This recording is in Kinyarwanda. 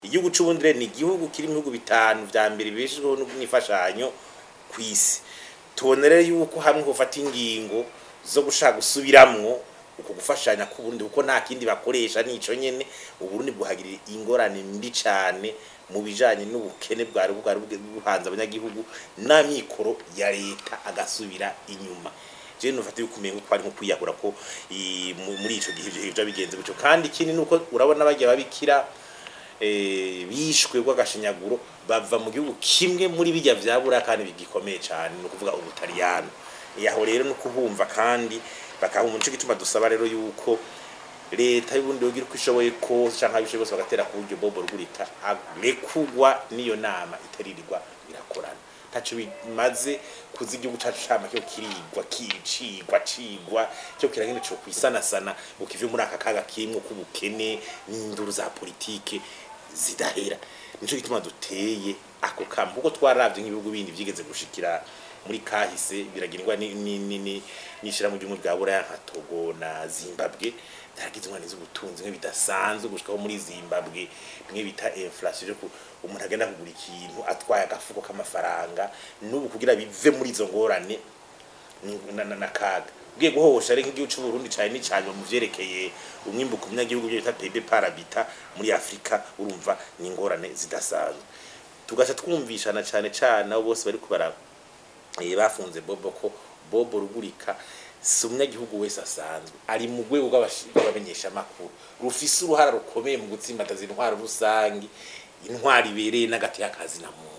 Igihugu c'Ubundire ni igihugu kiri mu bihugu bitanu vya mbere bishweho n'imfashanyo kw'isi. Tubonere yuko hamwe hofata ingingo zo gushaka gusubiramwo uko gufashanya k'Uburundi kuko nta kindi bakoresha nico nyene Uburundi bwohagirira ingorane mbi cane mu bijanye n'ubukene bwari buhanze abanyagihugu n'amikoro ya leta agasubira inyuma. Je nufata yuko umengo ko ari nko kwiyahura ko muri ico gihe ivyo bigenze gutyo, kandi ikindi nuko urabona bagiye babikira bishwe bw'agashinyaguro bava mu gihugu kimwe muri bijya vyabura kandi bigikomeye cyane no kuvuga Ubutaliyano. Yaho rero no kuhumva kandi bakahumva nico gituma dusaba rero yuko leta y'Uburundi yogira uko ishoboye ko canka bishoboye bose bagatera ku buryo Bobo Rugurika arekugwa niyo nama itaririrwa irakorana. Taco bimaze kuzi igihugu cacu cama cyo kirigwa cigwa cyo kirangene cyo kwisanasana ukive muri aka kaga kimwe kubukene n'induru za politike zidahera. Nico gituma duteye ako kampo kuko twaravye nk'ibihugu bindi vyigeze gushikira muri kahise biragirwa nishira mu gihugu bwa Buraya nka Togo na Zimbabwe byaragize umwana z'ubutunzi nke bidasanzwe gushikaho muri Zimbabwe bimwe bita inflation ko umuntu agenda kugura ikintu atwaye agafuko k'amafaranga n'ubu kugira bive muri izo ngorane na kaga ugiye guhosha ari nk'igihugu c'u Burundi cyane n'icanywa mu vyerekeye umwimbu ku munyagihugu byo bita PIB par habitant muri Afrika. Urumva ni ingorane zidasanzwe tugaca twumvishana cyane abo bose bari kubara bafunze Bobo ko Bobo Rugurika si umunyagihugu wese asanzwe ari mu rwego rw'abamenyesha amakuru rufise uruhara rukomeye mu gutsimbataza intwaro rusangi, intwari ibereye n'agati y'akazi na muntu.